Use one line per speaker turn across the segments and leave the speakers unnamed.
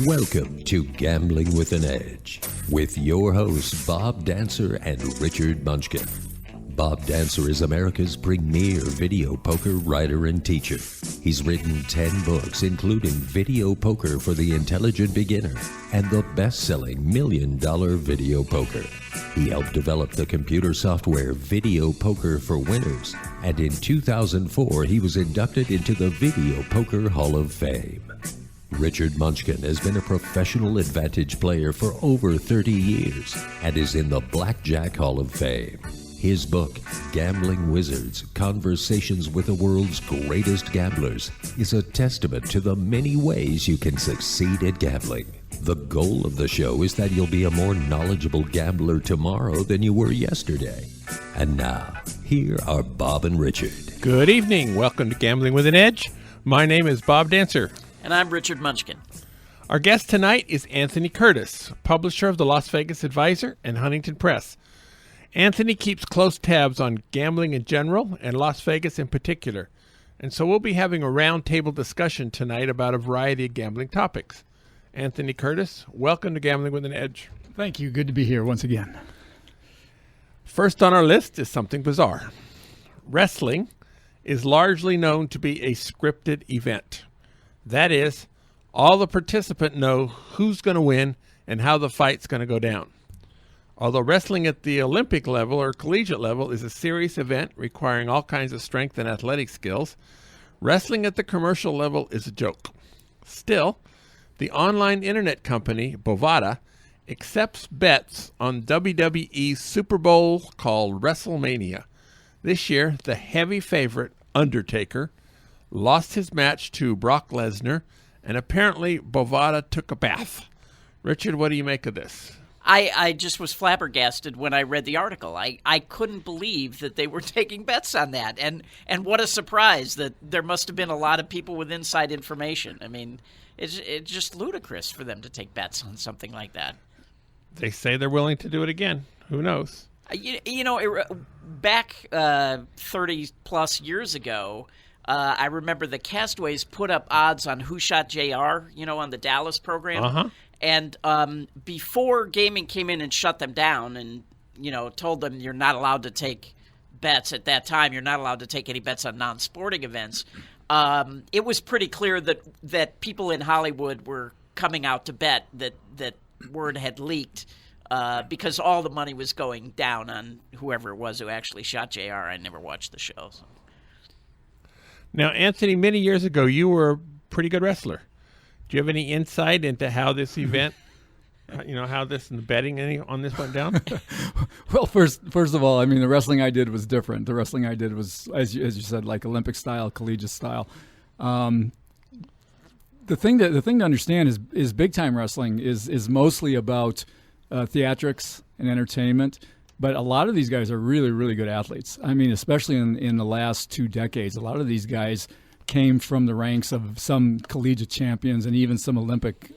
Welcome to Gambling with an Edge with your hosts Bob Dancer and Richard Munchkin. Bob Dancer is America's premier video poker writer and teacher. He's written 10 books, including Video Poker for the Intelligent Beginner and the best-selling $1 Million Video Poker. He helped develop the computer software Video Poker for Winners, and in 2004 he was inducted into the Video Poker Hall of Fame. Richard Munchkin has been a professional advantage player for over 30 years and is in the Blackjack Hall of Fame. His book, Gambling Wizards, Conversations with the World's Greatest Gamblers, is a testament to the many ways you can succeed at gambling. The goal of the show is that you'll be a more knowledgeable gambler tomorrow than you were yesterday. And now, here are Bob and Richard.
Good evening. Welcome to Gambling with an Edge. My name is Bob Dancer.
And I'm Richard Munchkin.
Our guest tonight is Anthony Curtis, publisher of the Las Vegas Advisor and Huntington Press. Anthony keeps close tabs on gambling in general and Las Vegas in particular. And so we'll be having a roundtable discussion tonight about a variety of gambling topics. Anthony Curtis, welcome to Gambling with an Edge.
Thank you. Good to be here once again.
First on our list is something bizarre. Wrestling is largely known to be a scripted event. That is, all the participants know who's going to win and how the fight's going to go down. Although wrestling at the Olympic level or collegiate level is a serious event requiring all kinds of strength and athletic skills, wrestling at the commercial level is a joke. Still, the online internet company Bovada accepts bets on WWE's Super Bowl called WrestleMania. This year, the heavy favorite, Undertaker, lost his match to Brock Lesnar, and apparently Bovada took a bath. Richard, what do you make of this?
I just was flabbergasted when I read the article. I couldn't believe that they were taking bets on that. And what a surprise that there must have been a lot of people with inside information. I mean, it's just ludicrous for them to take bets on something like that.
They say they're willing to do it again. Who knows?
Back 30-plus years ago, I remember the Castaways put up odds on Who Shot JR, on the Dallas program.
Uh-huh.
And before gaming came in and shut them down and, told them you're not allowed to take bets at that time, you're not allowed to take any bets on non-sporting events, it was pretty clear that people in Hollywood were coming out to bet that word had leaked because all the money was going down on whoever it was who actually shot JR. I never watched the show. So.
Now, Anthony, many years ago, you were a pretty good wrestler. Do you have any insight into how this event, how this and the betting on this went down?
Well, first of all, I mean, the wrestling I did was different. The wrestling I did was, as you said, like Olympic style, collegiate style. The thing to understand is big time wrestling is mostly about theatrics and entertainment. But a lot of these guys are really, really good athletes. I mean, especially in the last 2 decades, a lot of these guys came from the ranks of some collegiate champions and even some Olympic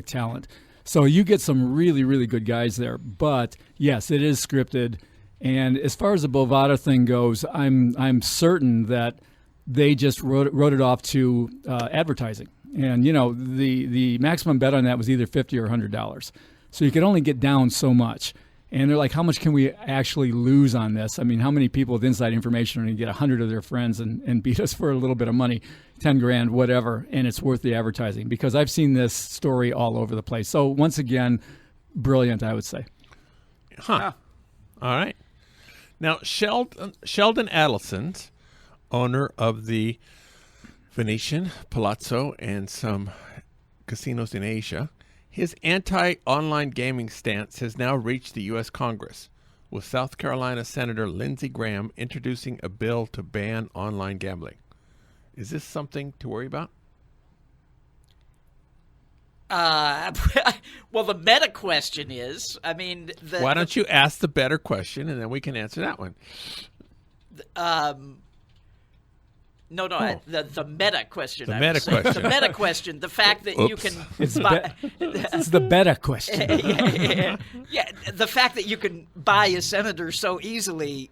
talent. So you get some really, really good guys there. But yes, it is scripted. And as far as the Bovada thing goes, I'm certain that they just wrote it off to advertising. And the maximum bet on that was either $50 or $100. So you could only get down so much. And they're like, how much can we actually lose on this? I mean, how many people with inside information are going to get 100 of their friends and beat us for a little bit of money, 10 grand, whatever, and it's worth the advertising? Because I've seen this story all over the place. So once again, brilliant, I would say.
Huh. All right. Now, Sheldon Adelson, owner of the Venetian, Palazzo, and some casinos in Asia, his anti-online gaming stance has now reached the U.S. Congress, with South Carolina Senator Lindsey Graham introducing a bill to ban online gambling. Is this something to worry about?
Well, the meta question is,
why don't you ask the better question, and then we can answer that one?
No, the meta question.
The meta question.
The meta question. The fact that you can.
It's the beta question.
Yeah, the fact that you can buy a senator so easily.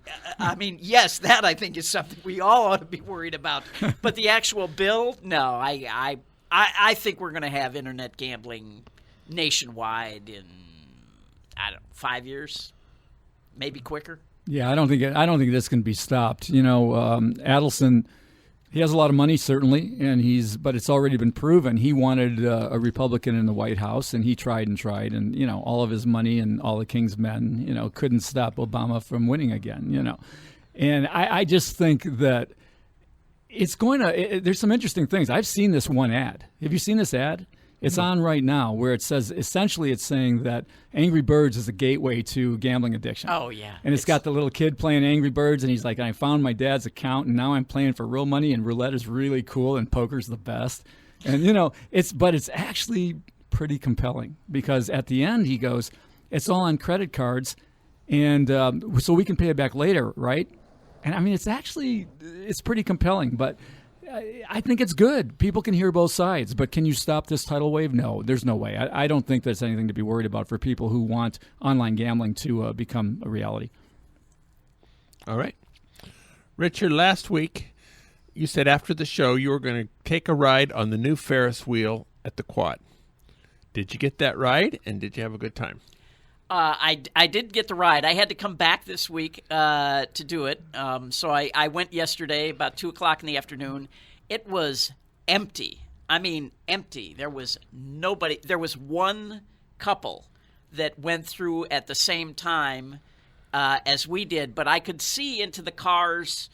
Yes, that I think is something we all ought to be worried about. But the actual bill, no, I I think we're going to have internet gambling nationwide in, 5 years, maybe quicker.
Yeah, I don't think this can be stopped. Adelson, he has a lot of money certainly, but it's already been proven he wanted a Republican in the White House, and he tried, and all of his money and all the king's men, couldn't stop Obama from winning again. And I just think that it's going to. There's some interesting things. I've seen this one ad. Have you seen this ad? It's on right now, where it says, essentially it's saying that Angry Birds is a gateway to gambling addiction.
Oh, yeah.
And it's got the little kid playing Angry Birds, and he's like, I found my dad's account, and now I'm playing for real money, and roulette is really cool, and poker's the best. And, it's actually pretty compelling, because at the end he goes, it's all on credit cards, and so we can pay it back later, right? And, I mean, it's pretty compelling, but I think it's good. People can hear both sides, but can you stop this tidal wave? No, there's no way. I don't think there's anything to be worried about for people who want online gambling to become a reality.
All right. Richard, last week you said after the show you were going to take a ride on the new Ferris wheel at the Quad. Did you get that ride, and did you have a good time?
I did get the ride. I had to come back this week to do it. So I went yesterday about 2 o'clock in the afternoon. It was empty. I mean, empty. There was nobody. There was one couple that went through at the same time as we did, but I could see into the cars,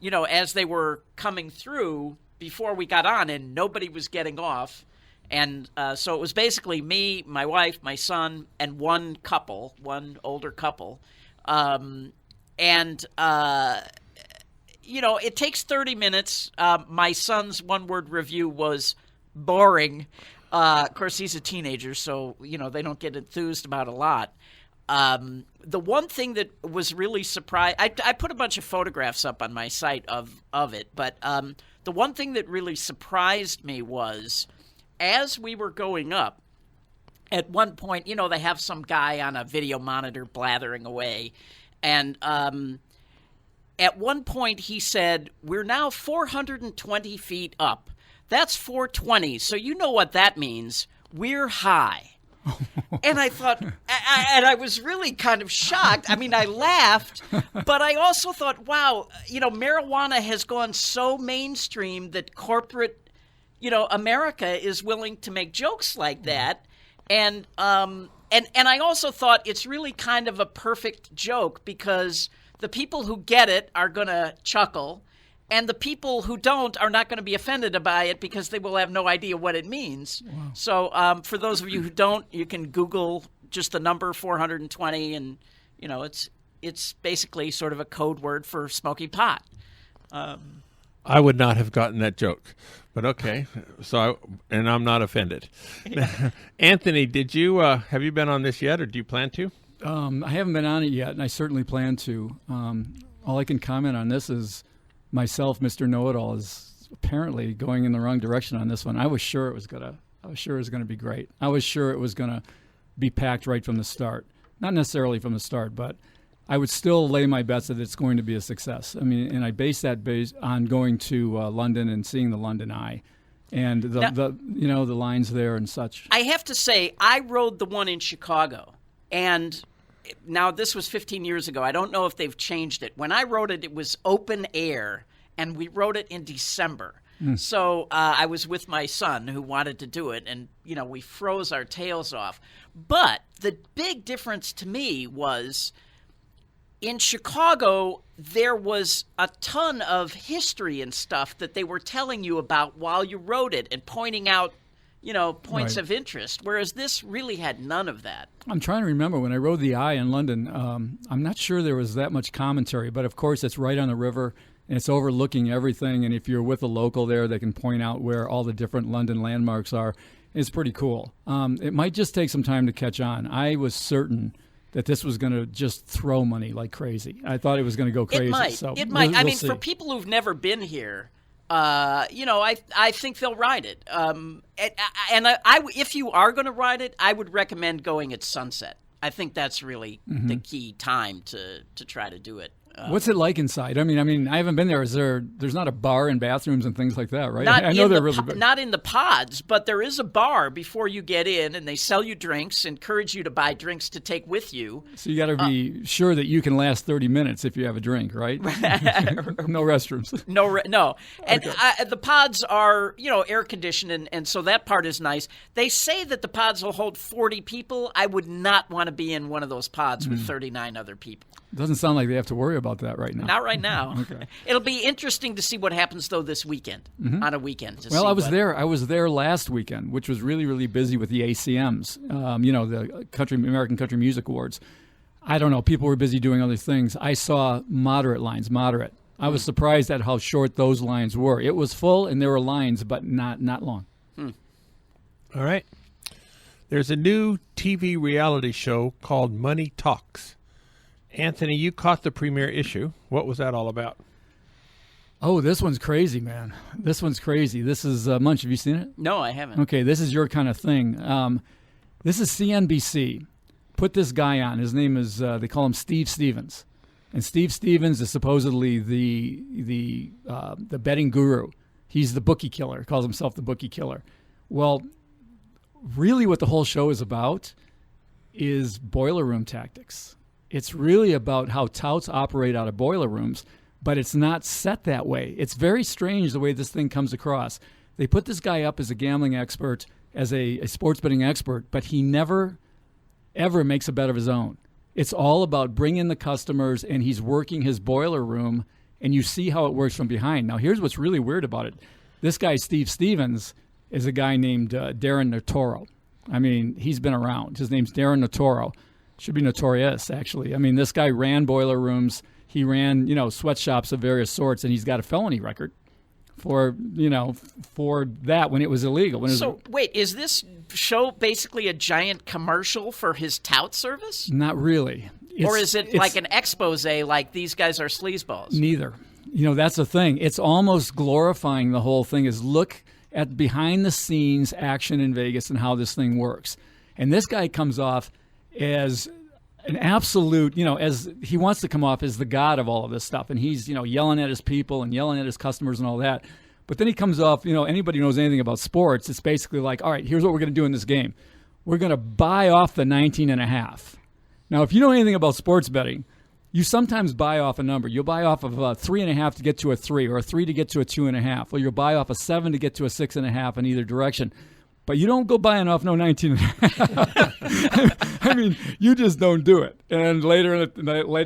as they were coming through before we got on, and nobody was getting off. And so it was basically me, my wife, my son, and one older couple. It takes 30 minutes. My son's one-word review was boring. Of course, he's a teenager, so, they don't get enthused about a lot. The one thing that was really surprised, I put a bunch of photographs up on my site of it, but the one thing that really surprised me was, as we were going up, at one point, they have some guy on a video monitor blathering away. And at one point he said, we're now 420 feet up. That's 420. So you know what that means. We're high. And I thought, and I was really kind of shocked. I mean, I laughed, but I also thought, wow, marijuana has gone so mainstream that corporate America is willing to make jokes like that. And I also thought it's really kind of a perfect joke, because the people who get it are going to chuckle, and the people who don't are not going to be offended by it because they will have no idea what it means. Wow. So for those of you who don't, you can Google just the number 420, and, it's basically sort of a code word for smoking pot.
I would not have gotten that joke, but okay. And I'm not offended. Yeah. Anthony, have you been on this yet, or do you plan to?
I haven't been on it yet, and I certainly plan to. All I can comment on this is myself, Mr. Know-It-All, is apparently going in the wrong direction on this one. I was sure it was gonna be great. I was sure it was gonna be packed right from the start. Not necessarily from the start, but I would still lay my bets that it's going to be a success. I mean, and I base that on going to London and seeing the London Eye, and the lines there and such.
I have to say, I rode the one in Chicago, and now this was 15 years ago. I don't know if they've changed it. When I rode it, it was open air, and we rode it in December. So I was with my son who wanted to do it, and we froze our tails off. But the big difference to me was, in Chicago, there was a ton of history and stuff that they were telling you about while you rode it and pointing out, points of interest, whereas this really had none of that.
I'm trying to remember when I rode the Eye in London. I'm not sure there was that much commentary, but of course it's right on the river and it's overlooking everything. And if you're with a local there, they can point out where all the different London landmarks are. It's pretty cool. It might just take some time to catch on. I was certain that this was going to just throw money like crazy. I thought it was going to go crazy.
It might.
We'll see.
For people who've never been here, I think they'll ride it. If you are going to ride it, I would recommend going at sunset. I think that's really the key time to try to do it.
What's it like inside? I mean, I haven't been there. There's not a bar and bathrooms and things like that, right?
Not
I know they're really big.
Not in the pods, but there is a bar before you get in, and they sell you drinks, encourage you to buy drinks to take with you.
So you got to be sure that you can last 30 minutes if you have a drink, right? No restrooms.
No. And
Okay.
the pods are, air conditioned, and so that part is nice. They say that the pods will hold 40 people. I would not want to be in one of those pods with 39 other people.
Doesn't sound like they have to worry about that right now.
Not right now.
Okay.
It'll be interesting to see what happens, though, this weekend, on a weekend.
Well, I was there last weekend, which was really, really busy with the ACMs, the American Country Music Awards. I don't know. People were busy doing other things. I saw moderate lines. I was surprised at how short those lines were. It was full, and there were lines, but not long.
All right. There's a new TV reality show called Money Talks. Anthony, you caught the premiere issue. What was that all about?
Oh, this one's crazy, man. This one's crazy. This is Munch. Have you seen it?
No, I haven't.
Okay, this is your kind of thing. This is CNBC. Put this guy on. His name is, they call him Steve Stevens. And Steve Stevens is supposedly the betting guru. He's the bookie killer. He calls himself the bookie killer. Well, really what the whole show is about is boiler room tactics. It's really about how touts operate out of boiler rooms, but it's not set that way. It's very strange the way this thing comes across. They put this guy up as a gambling expert, as a sports betting expert, but he never, ever makes a bet of his own. It's all about bringing the customers, and he's working his boiler room, and you see how it works from behind. Now, here's what's really weird about it. This guy, Steve Stevens, is a guy named Darren Notoro. I mean, he's been around. His name's Darren Notoro. Should be notorious, actually. I mean, this guy ran boiler rooms. He ran, sweatshops of various sorts, and he's got a felony record for that when it was illegal.
Wait, is this show basically a giant commercial for his tout service?
Not really.
Or is it like an expose, like these guys are sleazeballs?
Neither. That's the thing. It's almost glorifying the whole thing. Is look at behind-the-scenes action in Vegas and how this thing works. And this guy comes off as an absolute, as he wants to come off as the god of all of this stuff. And he's, yelling at his people and yelling at his customers and all that. But then he comes off, anybody who knows anything about sports, it's basically like, all right, here's what we're going to do in this game. We're going to buy off the 19.5. Now, if you know anything about sports betting, you sometimes buy off a number. You'll buy off of a 3.5 to get to a 3, or a 3 to get to a 2.5. Or you'll buy off a 7 to get to a 6.5 in either direction. But you don't go buying off no 19.5. I mean, you just don't do it. And later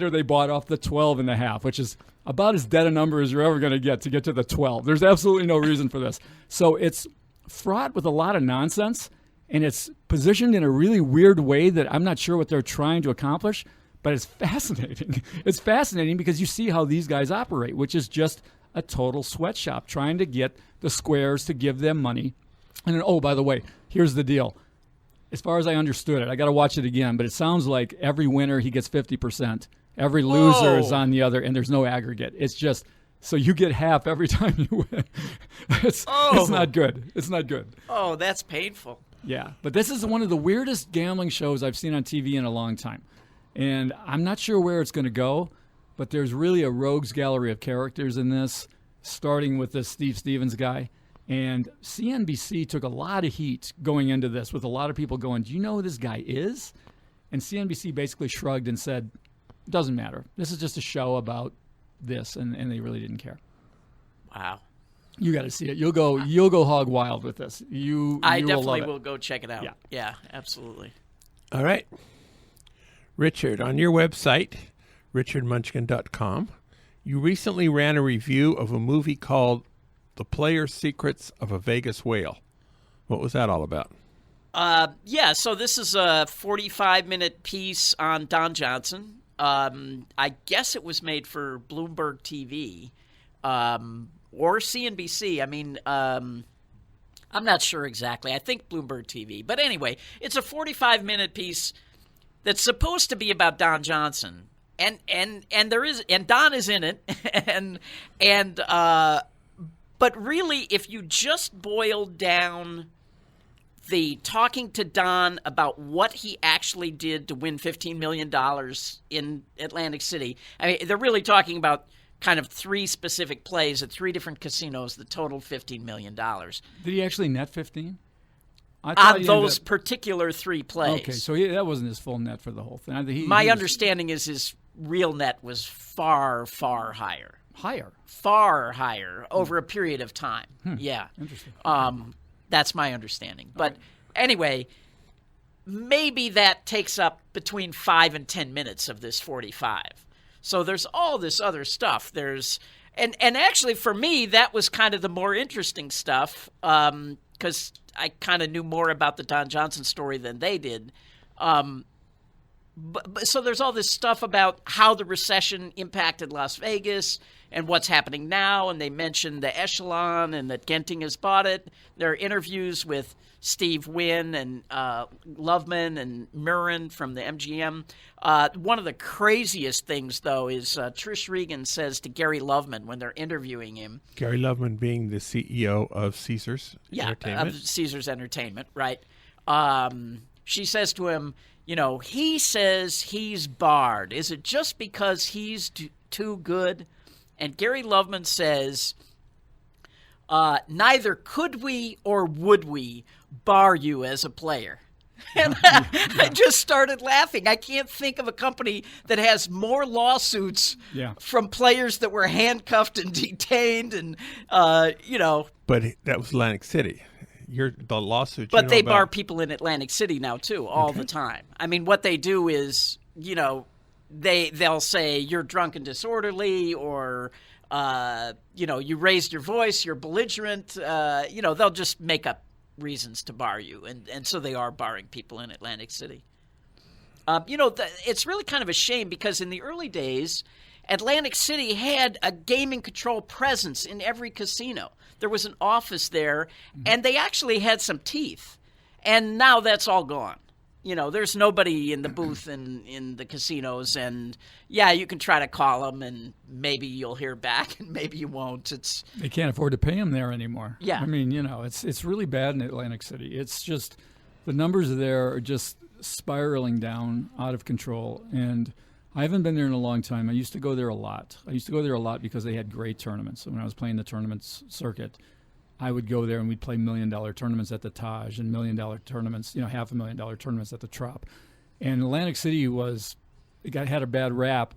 they bought off the 12.5, which is about as dead a number as you're ever going to get to the 12. There's absolutely no reason for this. So it's fraught with a lot of nonsense, and it's positioned in a really weird way that I'm not sure what they're trying to accomplish, but it's fascinating. It's fascinating because you see how these guys operate, which is just a total sweatshop, trying to get the squares to give them money. And oh, by the way, here's the deal. As far as I understood it, I got to watch it again, but it sounds like every winner he gets 50%. Every loser is on the other, and there's no aggregate. It's just so you get half every time you win. It's not good. It's not good.
Oh, that's painful.
Yeah, but this is one of the weirdest gambling shows I've seen on TV in a long time. And I'm not sure where it's going to go, but there's really a rogues gallery of characters in this, starting with this Steve Stevens guy. And CNBC took a lot of heat going into this, with a lot of people going, do you know who this guy is? And CNBC basically shrugged and said, doesn't matter. This is just a show about this, and they really didn't care.
Wow.
You got to see it. You'll go hog wild with this.
I
definitely
definitely will go check it out. Yeah, absolutely.
All right. Richard, on your website, richardmunchkin.com, you recently ran a review of a movie called The Player's Secrets of a Vegas Whale. What was that all about?
So this is a 45-minute piece on Don Johnson. I guess it was made for Bloomberg TV or CNBC. I mean, I'm not sure exactly. I think Bloomberg TV. But anyway, it's a 45-minute piece that's supposed to be about Don Johnson. And Don is in it. But really, if you just boil down the talking to Don about what he actually did to win $15 million in Atlantic City. I mean, they're really talking about kind of 3 specific plays at 3 different casinos that totaled $15 million.
Did he actually net 15?
On those particular 3 plays.
Okay, so that wasn't his full net for the whole thing.
My understanding is his real net was far, far higher.
Higher?
Far higher over a period of time. Yeah.
Interesting.
That's my understanding. But anyway, maybe that takes up between 5 and 10 minutes of this 45. So there's all this other stuff. And actually for me, that was kind of the more interesting stuff because I kind of knew more about the Don Johnson story than they did. But so there's all this stuff about how the recession impacted Las Vegas and what's happening now, and they mentioned the Echelon and that Genting has bought it. There are interviews with Steve Wynn and Loveman and Mirren from the MGM. One of the craziest things, though, is Trish Regan says to Gary Loveman when they're interviewing him.
Gary Loveman being the CEO of Caesars Entertainment.
Of Caesars Entertainment, right. She says to him, he says he's barred. Is it just because he's too good? And Gary Loveman says, neither could we or would we bar you as a player. And I just started laughing. I can't think of a company that has more lawsuits from players that were handcuffed and detained and,
But that was Atlantic City. The lawsuit.
But they bar people in Atlantic City now, too, all the time. I mean, what they do is, they'll say you're drunk and disorderly or, you raised your voice, you're belligerent. They'll just make up reasons to bar you. And so they are barring people in Atlantic City. It's really kind of a shame because in the early days, Atlantic City had a gaming control presence in every casino. There was an office there, and they actually had some teeth. And now that's all gone. There's nobody in the booth in the casinos, and you can try to call them, and maybe you'll hear back, and maybe you won't.
They can't afford to pay them there anymore.
Yeah,
I mean, it's really bad in Atlantic City. It's just the numbers there are just spiraling down out of control, and I haven't been there in a long time. I used to go there a lot. Because they had great tournaments. So when I was playing the tournaments circuit, I would go there and we'd play $1 million tournaments at the Taj and $1 million tournaments, $500,000 tournaments at the Trop. And Atlantic City had a bad rep,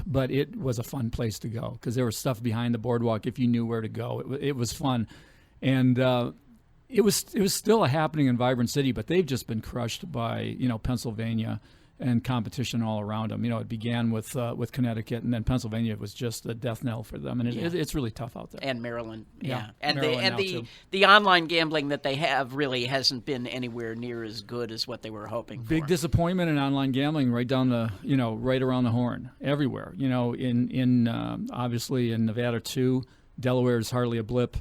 but it was a fun place to go because there was stuff behind the boardwalk if you knew where to go. It was fun. And it was still a happening and vibrant city, but they've just been crushed by, Pennsylvania and competition all around them. It began with Connecticut, and then Pennsylvania was just a death knell for them, and it's really tough out there.
And Maryland, and
Maryland
the online gambling that they have really hasn't been anywhere near as good as what they were hoping for.
Big disappointment in online gambling, right down the right around the horn, everywhere. In obviously in Nevada too, Delaware is hardly a blip.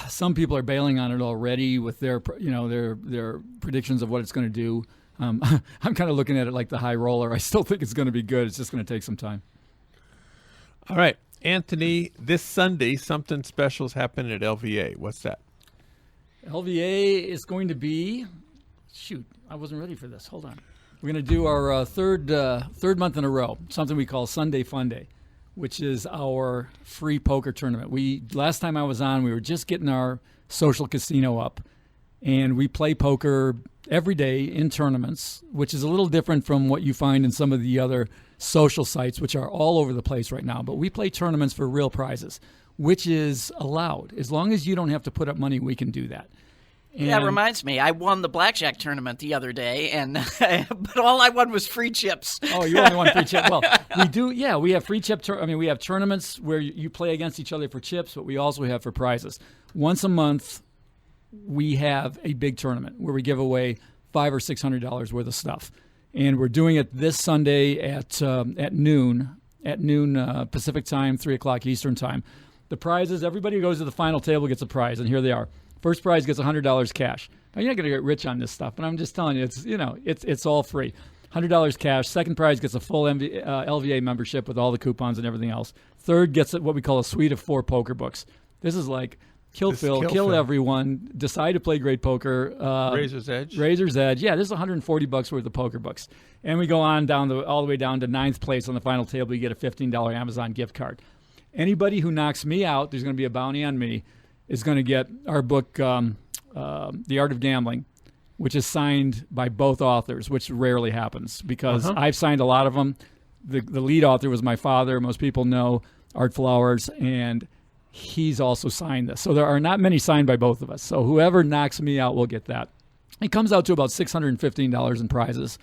Some people are bailing on it already with their predictions of what it's going to do. I'm kind of looking at it like the high roller. I still think it's going to be good. It's just going to take some time.
All right, Anthony, this Sunday, something special is happening at LVA. What's that?
LVA is going to be, I wasn't ready for this. Hold on. We're going to do our third month in a row, something we call Sunday Funday, which is our free poker tournament. Last time I was on, we were just getting our social casino up, and we play poker every day in tournaments, which is a little different from what you find in some of the other social sites, which are all over the place right now. But we play tournaments for real prizes, which is allowed. As long as you don't have to put up money, we can do that.
And that reminds me, I won the blackjack tournament the other day, but all I won was free chips.
Oh, you only won free chips. Well, we do. Yeah, we have free chip. We have tournaments where you play against each other for chips, but we also have for prizes. Once a month, we have a big tournament where we give away $500 or $600 worth of stuff, and we're doing it this Sunday at noon Pacific time, 3:00 Eastern time. The prizes, everybody who goes to the final table gets a prize, and here they are. First prize gets $100 cash. Now, you're not going to get rich on this stuff, but I'm just telling you, it's all free. $100 cash. Second prize gets a full LVA membership with all the coupons and everything else. Third gets what we call a suite of 4 poker books. This is like kill Phil, kill everyone, decide to play great poker.
Razor's Edge.
Razor's Edge. Yeah, there's $140 worth of poker books. And we go on all the way down to 9th place on the final table. You get a $15 Amazon gift card. Anybody who knocks me out, there's going to be a bounty on me, is going to get our book, The Art of Gambling, which is signed by both authors, which rarely happens because I've signed a lot of them. The lead author was my father. Most people know Art Flowers, and he's also signed this. So there are not many signed by both of us. So whoever knocks me out will get that. It comes out to about $615 in prizes.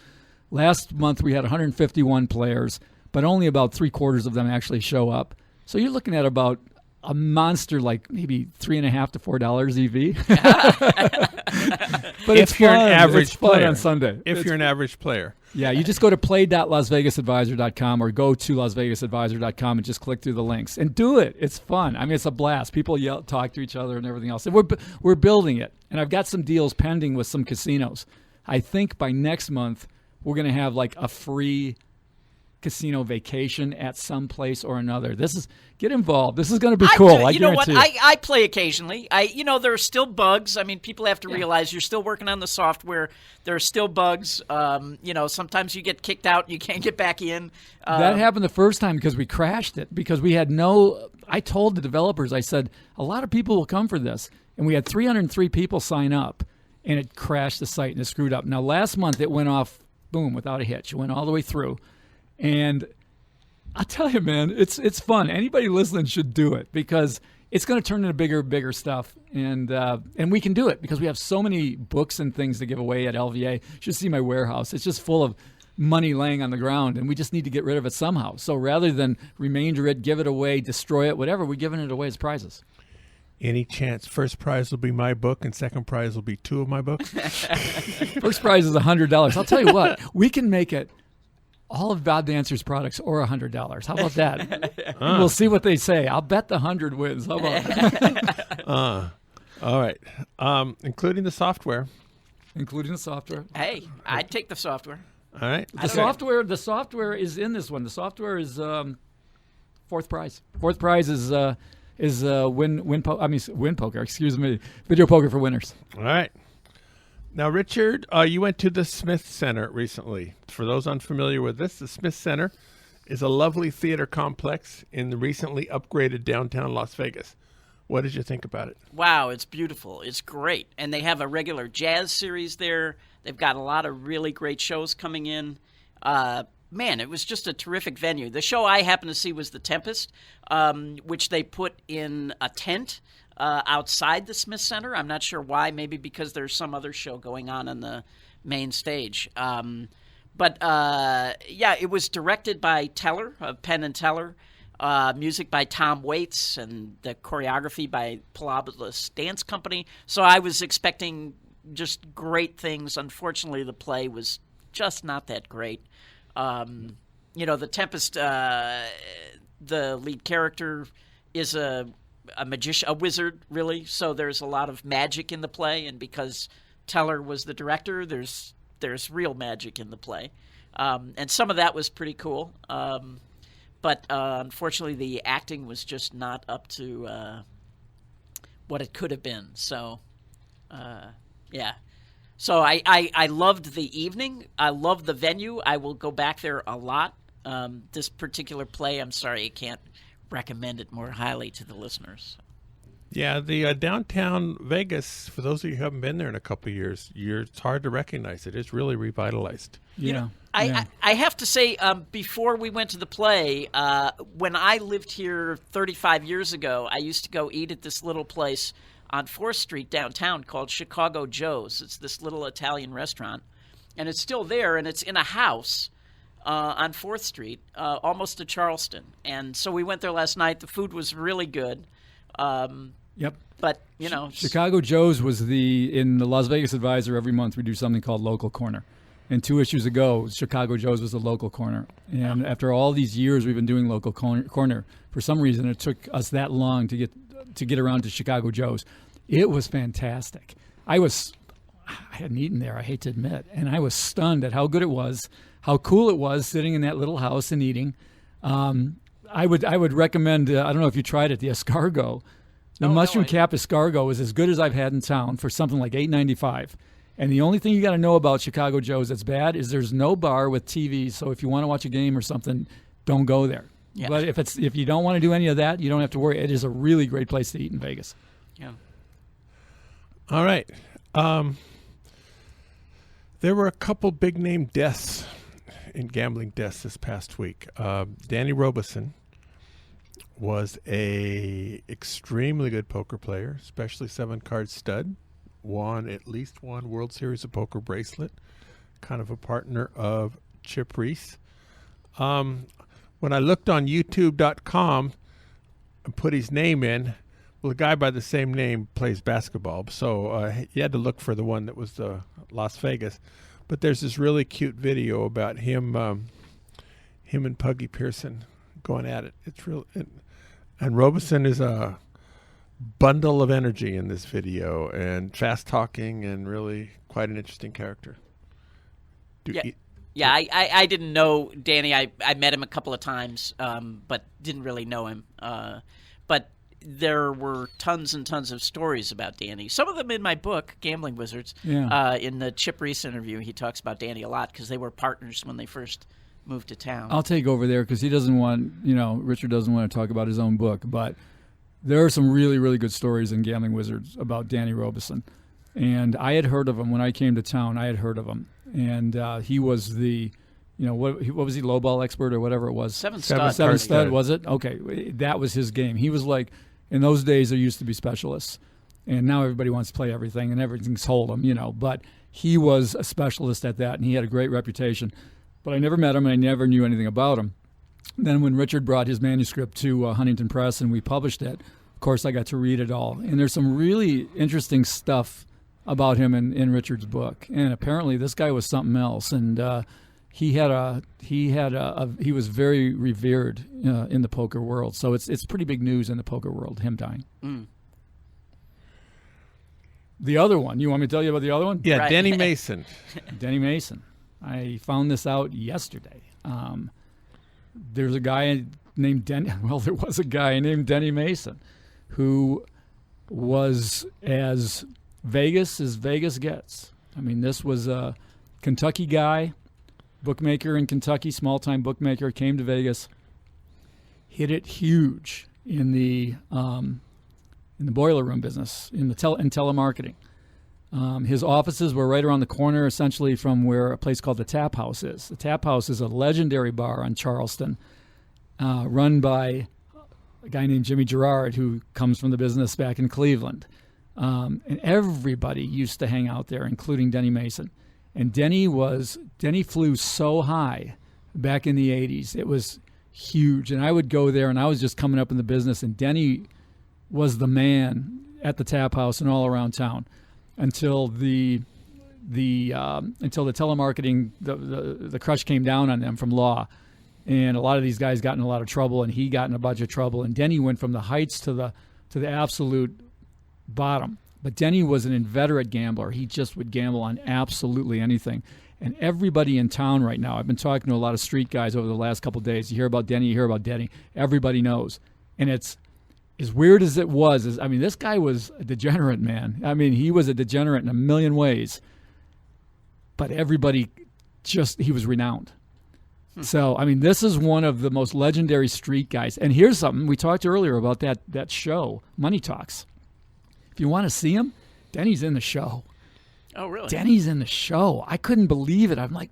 Last month we had 151 players, but only about 3/4 of them actually show up. So you're looking at about a monster, like maybe $3.50 to $4 EV. But
if you're
fun.
an average
it's fun
player
on Sunday.
If you're an average player.
Yeah, you just go to play.lasvegasadvisor.com or go to lasvegasadvisor.com and just click through the links and do it. It's fun. I mean, it's a blast. People yell, talk to each other and everything else. And we're building it. And I've got some deals pending with some casinos. I think by next month we're going to have like a free casino vacation at some place or another. Get involved. This is going to be cool.
You know what? I play occasionally. There are still bugs. I mean, people have to realize you're still working on the software. There are still bugs. Sometimes you get kicked out and you can't get back in.
That happened the first time because we crashed it because we had I told the developers, I said, a lot of people will come for this. And we had 303 people sign up and it crashed the site and it screwed up. Now, last month it went off, boom, without a hitch. It went all the way through. And I'll tell you, man, it's fun. Anybody listening should do it because it's going to turn into bigger stuff. And we can do it because we have so many books and things to give away at LVA. You should see my warehouse. It's just full of money laying on the ground, and we just need to get rid of it somehow. So rather than remainder it, give it away, destroy it, whatever, we're giving it away as prizes.
Any chance first prize will be my book and second prize will be 2 of my books?
First prize is $100. I'll tell you what, we can make it all of Bob Dancer's products or $100. How about that? We'll see what they say. I'll bet the 100 wins. How about
all right. Including the software.
Including the software.
Hey, I'd take the software.
All right.
The software is in this one. The software is fourth prize. Fourth prize is win poker. Excuse me, video poker for winners.
All right. Now, Richard, you went to the Smith Center recently. For those unfamiliar with this, the Smith Center is a lovely theater complex in the recently upgraded downtown Las Vegas. What did you think about it?
Wow, it's beautiful. It's great. And they have a regular jazz series there. They've got a lot of really great shows coming in. Man, it was just a terrific venue. The show I happened to see was The Tempest, which they put in a tent outside the Smith Center. I'm not sure why. Maybe because there's some other show going on the main stage. But it was directed by Teller of Penn and Teller. Music by Tom Waits and the choreography by Palabras Dance Company. So I was expecting just great things. Unfortunately, the play was just not that great. The Tempest, the lead character is a magician, a wizard, really. So there's a lot of magic in the play, and because Teller was the director, there's real magic in the play, and some of that was pretty cool. But unfortunately, the acting was just not up to what it could have been. So, So I loved the evening. I loved the venue. I will go back there a lot. This particular play, I'm sorry, I can't recommend it more highly to the listeners.
Yeah, the downtown Vegas, for those of you who haven't been there in a couple of years, it's hard to recognize it. It's really revitalized.
Yeah.
I have to say, before we went to the play, when I lived here 35 years ago, I used to go eat at this little place on 4th Street downtown called Chicago Joe's. It's this little Italian restaurant, and it's still there, and it's in a house on 4th Street, almost to Charleston. And so we went there last night. The food was really good.
Yep.
But,
Chicago Joe's was in the Las Vegas Advisor every month we do something called Local Corner. And 2 issues ago, Chicago Joe's was the local corner. And after all these years we've been doing Local Corner, for some reason it took us that long to get around to Chicago Joe's. It was fantastic. I hadn't eaten there, I hate to admit, and I was stunned at how good it was, how cool it was sitting in that little house and eating. I would recommend, I don't know if you tried it, the escargot. The mushroom cap escargot is as good as I've had in town for something like $8.95. And the only thing you got to know about Chicago Joe's that's bad is there's no bar with TVs. So if you want to watch a game or something, don't go there. Yeah. But if you don't want to do any of that, you don't have to worry. It is a really great place to eat in Vegas.
Yeah.
All right. There were a couple big name deaths in gambling deaths this past week. Danny Robeson was a extremely good poker player, especially 7-card stud. Won at least one World Series of Poker bracelet. Kind of a partner of Chip Reese. When I looked on YouTube.com and put his name in, well, a guy by the same name plays basketball, so you had to look for the one that was Las Vegas. But there's this really cute video about him and Puggy Pearson going at it. It's real, and Robeson is a bundle of energy in this video, and fast talking, and really quite an interesting character.
I didn't know Danny. I met him a couple of times, but didn't really know him. But there were tons and tons of stories about Danny. Some of them in my book, Gambling Wizards. Yeah. In the Chip Reese interview, he talks about Danny a lot because they were partners when they first moved to town.
I'll take over there because he doesn't want, Richard doesn't want to talk about his own book. But there are some really, really good stories in Gambling Wizards about Danny Robeson. And I had heard of him when I came to town. I had heard of him. And he was the, what was he, low ball expert or whatever it was?
Seven
stud, was it? Okay, that was his game. He was like, in those days there used to be specialists. And now everybody wants to play everything and everything's hold'em, But he was a specialist at that, and he had a great reputation. But I never met him, and I never knew anything about him. Then when Richard brought his manuscript to Huntington Press and we published it, of course I got to read it all. And there's some really interesting stuff about him in Richard's book. And apparently this guy was something else. And he was very revered in the poker world. So it's pretty big news in the poker world, him dying. Mm. The other one, you want me to tell you about the other one?
Yeah,
right.
Denny Mason.
Denny Mason. I found this out yesterday. There's a guy named there was a guy named Denny Mason who was as Vegas gets. I mean, this was a Kentucky guy, bookmaker in Kentucky, small-time bookmaker, came to Vegas, hit it huge in the boiler room business, in telemarketing. His offices were right around the corner, essentially, from where a place called the Tap House is. The Tap House is a legendary bar on Charleston, run by a guy named Jimmy Gerard, who comes from the business back in Cleveland. And everybody used to hang out there, including Denny Mason. And Denny flew so high back in the 80s. It was huge. And I would go there, and I was just coming up in the business, and Denny was the man at the Tap House and all around town until the telemarketing, the crush came down on them from law. And a lot of these guys got in a lot of trouble, and he got in a bunch of trouble. And Denny went from the heights to the absolute bottom. But Denny was an inveterate gambler. He just would gamble on absolutely anything. And everybody in town right now, I've been talking to a lot of street guys over the last couple of days. You hear about Denny, everybody knows. And it's as weird as it was, this guy was a degenerate, man. I mean, he was a degenerate in a million ways. But everybody he was renowned. So, this is one of the most legendary street guys. And here's something. We talked earlier about that show, Money Talks. If you want to see him, Denny's in the show.
Oh, really?
Denny's in the show. I couldn't believe it. I'm like,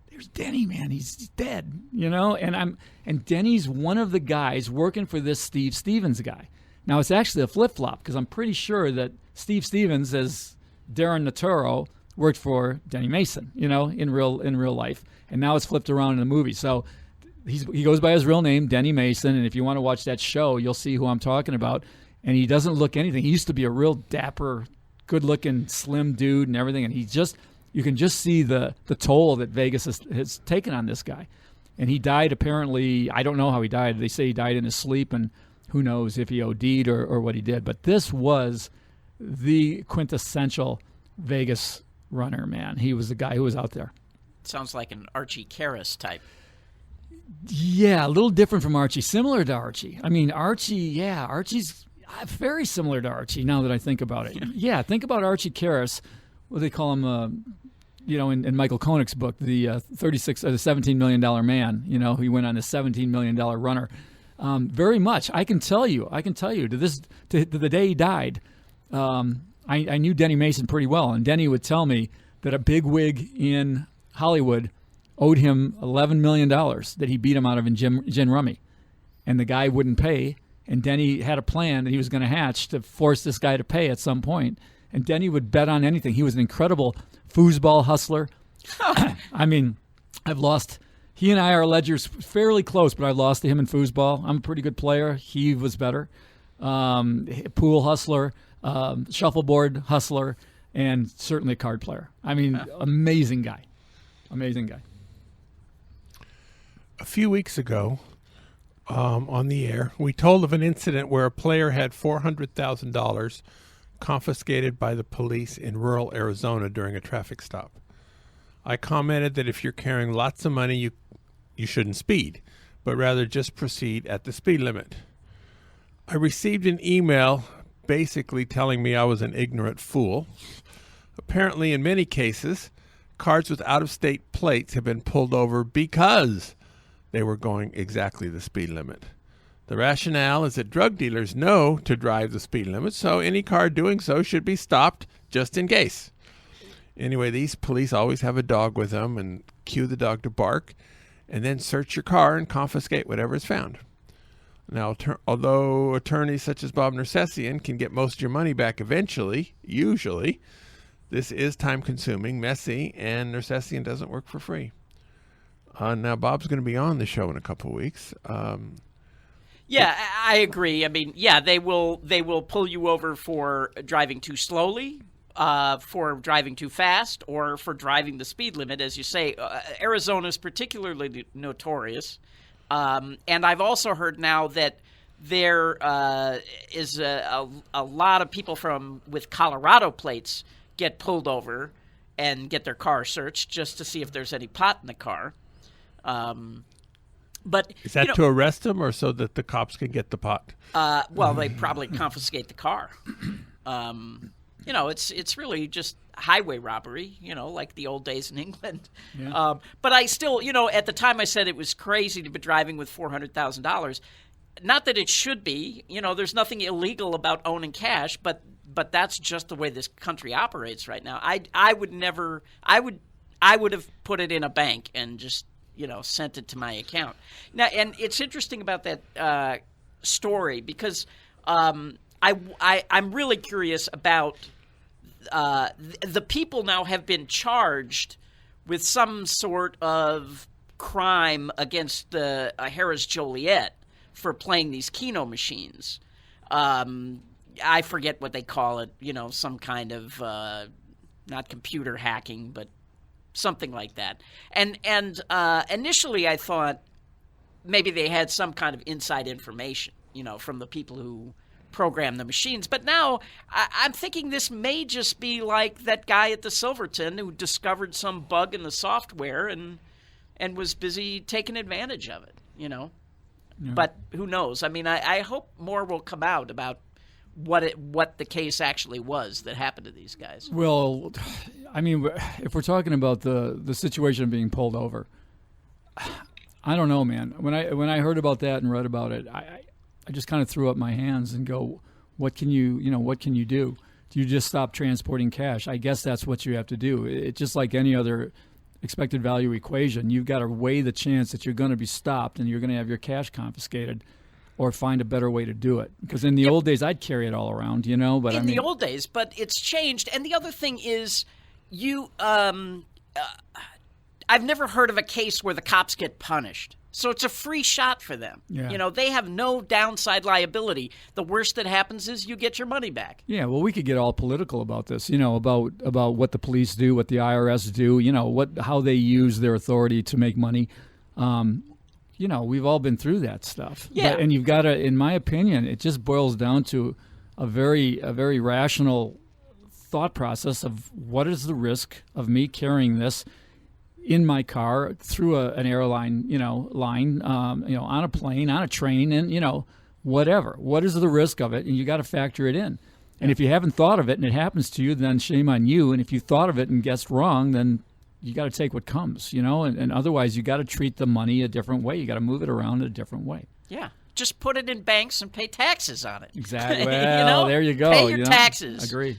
there's Denny, man. He's dead, And Denny's one of the guys working for this Steve Stevens guy. Now, it's actually a flip-flop because I'm pretty sure that Steve Stevens, as Darren Naturo, worked for Denny Mason, in real life. And now it's flipped around in the movie. So he goes by his real name, Denny Mason. And if you want to watch that show, you'll see who I'm talking about. And he doesn't look anything. He used to be a real dapper, good-looking, slim dude and everything. And you can just see the toll that Vegas has taken on this guy. And he died apparently, I don't know how he died. They say he died in his sleep, and who knows if he OD'd or what he did. But this was the quintessential Vegas runner, man. He was the guy who was out there.
Sounds like an Archie Karras type.
Yeah, a little different from Archie, similar to Archie. Archie's, Very similar to Archie, now that I think about it. Yeah, think about Archie Karras, what do they call him, in Michael Koenig's book, the $17 million man, he went on a $17 million runner. Very much. I can tell you, to the day he died, I knew Denny Mason pretty well, and Denny would tell me that a big wig in Hollywood owed him $11 million that he beat him out of in gin rummy. And the guy wouldn't pay, and Denny had a plan that he was going to hatch to force this guy to pay at some point. And Denny would bet on anything. He was an incredible foosball hustler. I mean, he and I are ledgers fairly close, but I lost to him in foosball. I'm a pretty good player. He was better. Pool hustler, shuffleboard hustler, and certainly a card player. I mean, amazing guy. Amazing guy.
A few weeks ago, on the air, we told of an incident where a player had $400,000 confiscated by the police in rural Arizona during a traffic stop. I commented that if you're carrying lots of money, you shouldn't speed, but rather just proceed at the speed limit. I received an email basically telling me I was an ignorant fool. Apparently, in many cases, cars with out-of-state plates have been pulled over because they were going exactly the speed limit. The rationale is that drug dealers know to drive the speed limit, so any car doing so should be stopped just in case. Anyway, these police always have a dog with them and cue the dog to bark, and then search your car and confiscate whatever is found. Now, although attorneys such as Bob Nersessian can get most of your money back eventually, usually, this is time-consuming, messy, and Nersessian doesn't work for free. Now, Bob's going to be on the show in a couple of weeks.
Yeah, I agree. I mean, yeah, they will pull you over for driving too slowly, for driving too fast, or for driving the speed limit, as you say. Arizona is particularly notorious. And I've also heard now that there is a lot of people with Colorado plates get pulled over and get their car searched just to see if there's any pot in the car. But
is that to arrest them or so that the cops can get the pot?
Well, they probably confiscate the car. It's really just highway robbery, like the old days in England. Yeah. But I still, at the time I said it was crazy to be driving with $400,000. Not that it should be. There's nothing illegal about owning cash, but that's just the way this country operates right now. I would have put it in a bank and just sent it to my account. Now, and it's interesting about that story because I'm really curious about the people now have been charged with some sort of crime against the Harris Joliet for playing these Keno machines. I forget what they call it, some kind of not computer hacking, but something like that. And initially I thought maybe they had some kind of inside information, from the people who program the machines. But now I'm thinking this may just be like that guy at the Silverton who discovered some bug in the software and was busy taking advantage of it, Yeah. But who knows? I mean, I hope more will come out about what the case actually was that happened to these guys.
Well, I mean, if we're talking about the situation of being pulled over, I don't know, man. When I heard about that and read about it, I just kind of threw up my hands and go, what can you do? Do you just stop transporting cash? I guess that's what you have to do. It's just like any other expected value equation. You've got to weigh the chance that you're going to be stopped and you're going to have your cash confiscated, or find a better way to do it. Because in the old days, I'd carry it all around, But
the old days, but it's changed. And the other thing is, I've never heard of a case where the cops get punished. So it's a free shot for them. Yeah. They have no downside liability. The worst that happens is you get your money back.
Yeah, well, we could get all political about this, about what the police do, what the IRS do, how they use their authority to make money. We've all been through that stuff.
Yeah.
And you've got to, in my opinion, it just boils down to a very rational thought process of what is the risk of me carrying this in my car through an airline, line, on a plane, on a train, and whatever. What is the risk of it? And you got to factor it in. And if you haven't thought of it and it happens to you, then shame on you. And if you thought of it and guessed wrong, then you got to take what comes, and otherwise you got to treat the money a different way. You got to move it around in a different way.
Yeah. Just put it in banks and pay taxes on it.
Exactly. Well, there you go.
Pay your taxes.
Agreed.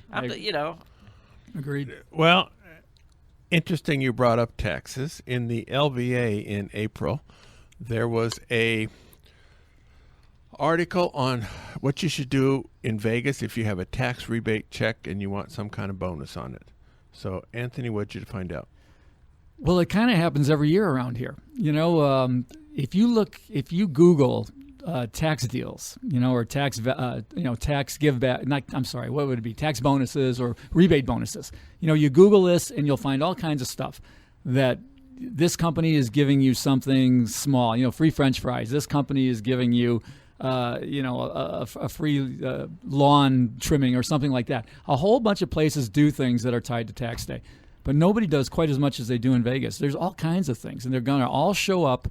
Agreed. Well, interesting you brought up taxes. In the LVA in April, there was a article on what you should do in Vegas if you have a tax rebate check and you want some kind of bonus on it. So, Anthony, what did you find out?
Well, it kind of happens every year around here. If you Google tax deals, or tax give back. What would it be? Tax bonuses or rebate bonuses. You Google this and you'll find all kinds of stuff that this company is giving you something small. Free French fries. This company is giving you. A free lawn trimming or something like that. A whole bunch of places do things that are tied to tax day, but nobody does quite as much as they do in Vegas. There's all kinds of things, and they're going to all show up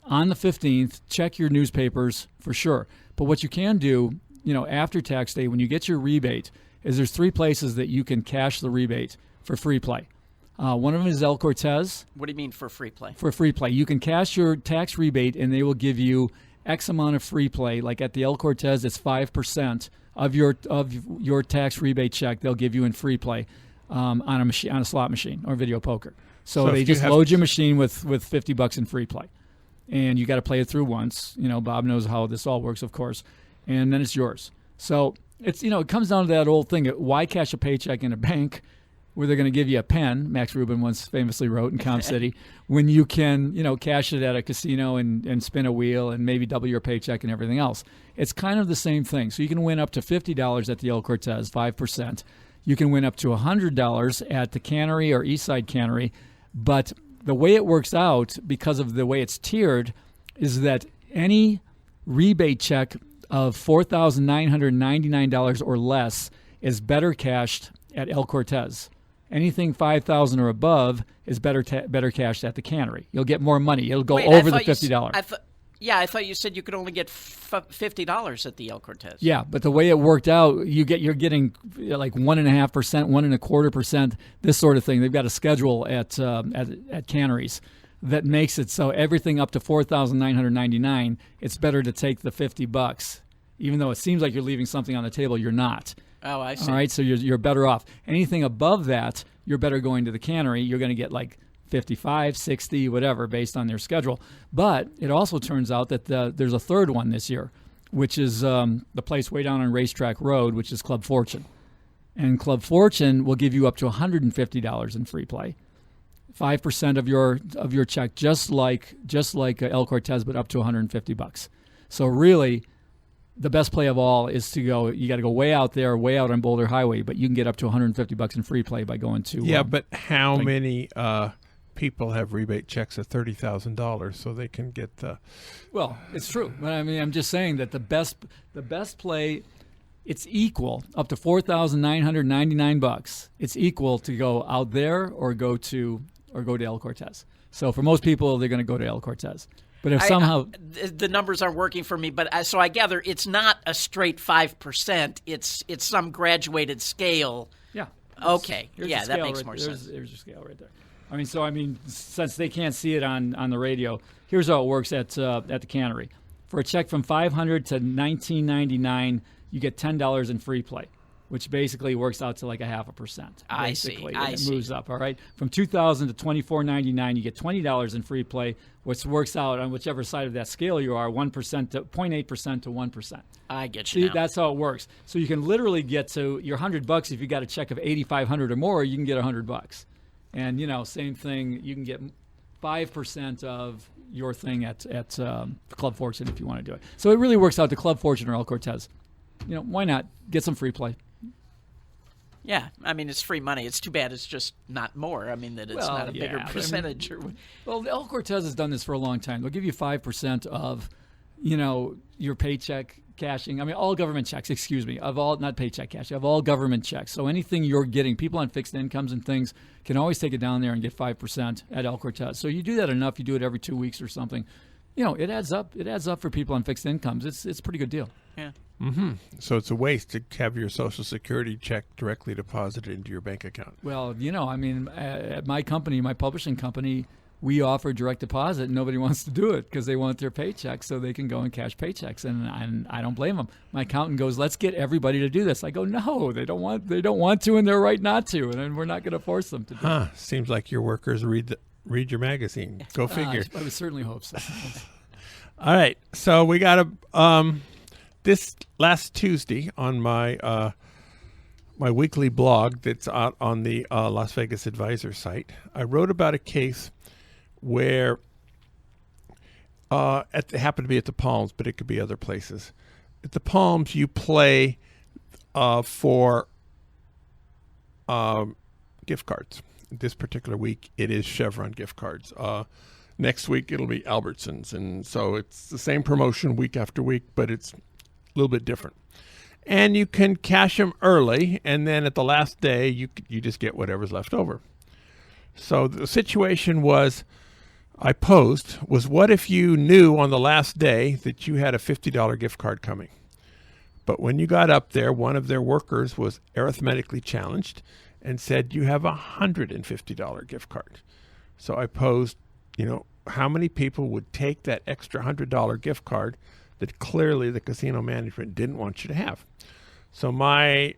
on the 15th. Check your newspapers for sure. But what you can do, after tax day, when you get your rebate, is there's 3 places that you can cash the rebate for free play. One of them is El Cortez.
What do you mean for free play?
For free play. You can cash your tax rebate, and they will give you X amount of free play. Like at the El Cortez, it's 5% of your tax rebate check they'll give you in free play on a slot machine or video poker. So they just load your machine with $50 in free play, and you got to play it through once. Bob knows how this all works, of course, and then it's yours. So it's it comes down to that old thing: why cash a paycheck in a bank where they're going to give you a pen, Max Rubin once famously wrote in Comp City, when you can, cash it at a casino and spin a wheel and maybe double your paycheck and everything else. It's kind of the same thing. So you can win up to $50 at the El Cortez, 5%. You can win up to $100 at the Cannery or Eastside Cannery. But the way it works out, because of the way it's tiered, is that any rebate check of $4,999 or less is better cashed at El Cortez. Anything $5,000 or above is better cashed at the Cannery. You'll get more money. It'll go over the $50.
I thought you said you could only get $50 at the El Cortez.
Yeah, but the way it worked out, you're getting like 1.5%, 1.25%, this sort of thing. They've got a schedule at canneries that makes it so everything up to $4,999, it's better to take the $50, even though it seems like you're leaving something on the table. You're not.
Oh, I see.
All right, so you're better off. Anything above that, you're better going to the Cannery. You're going to get like 55, 60, whatever, based on their schedule. But it also turns out that there's a third one this year, which is the place way down on Racetrack Road, which is Club Fortune. And Club Fortune will give you up to $150 in free play, 5% of your check, just like El Cortez, but up to $150. So really, the best play of all is to go. You got to go way out there, way out on Boulder Highway, but you can get up to $150 in free play by going to.
Yeah, but how many people have rebate checks of $30,000 so they can get the?
Well, it's true, but I mean, I'm just saying that the best play, it's equal up to $4,999. It's equal to go out there or go to El Cortez. So for most people, they're going to go to El Cortez. But if somehow
the numbers aren't working for me, but so I gather it's not a straight 5%. It's some graduated scale.
Yeah.
Okay. Yeah, that makes more sense.
There's your scale right there. I mean, since they can't see it on the radio, here's how it works at the Cannery. For a check from $500 to $19.99, you get $10 in free play, which basically works out to like 0.5%.
I see.
It moves up, all right? From $2,000 to $24.99, you get $20 in free play, which works out on whichever side of that scale you are, 1% to 0.8% to 1%.
I get you.
See, that's how it works. So you can literally get to your $100 if you got a check of $8,500 or more. You can get $100, and same thing. You can get 5% of your thing at Club Fortune if you want to do it. So it really works out to Club Fortune or El Cortez. Why not get some free play?
Yeah, I mean, it's free money. It's too bad it's just not more. I mean, that it's not a bigger percentage.
Well, El Cortez has done this for a long time. They'll give you 5% of, your paycheck cashing. I mean, all government checks, not paycheck cash, of all government checks. So anything you're getting, people on fixed incomes and things can always take it down there and get 5% at El Cortez. So you do that enough, you do it every 2 weeks or something, it adds up. It adds up for people on fixed incomes. It's a pretty good deal.
Yeah.
So it's a waste to have your Social Security check directly deposited into your bank account.
Well, at my company, my publishing company, we offer direct deposit, and nobody wants to do it because they want their paycheck so they can go and cash paychecks, and I don't blame them. My accountant goes, "Let's get everybody to do this." I go, "No, they don't want to, and they're right not to, and we're not going to force them to do it."
Seems like your workers read your magazine. Go figure.
I would certainly hope so.
All right, so we got this last Tuesday on my my weekly blog that's out on the Las Vegas Advisor site. I wrote about a case where it happened to be at the Palms, but it could be other places. At the Palms, you play for gift cards. This particular week, it is Chevron gift cards. Next week, it'll be Albertsons. And so it's the same promotion week after week, but it's a little bit different. And you can cash them early, and then at the last day, you just get whatever's left over. So the situation I posed was, what if you knew on the last day that you had a $50 gift card coming? But when you got up there, one of their workers was arithmetically challenged and said, you have a $150 gift card. So I posed, how many people would take that extra $100 gift card that clearly the casino management didn't want you to have? So my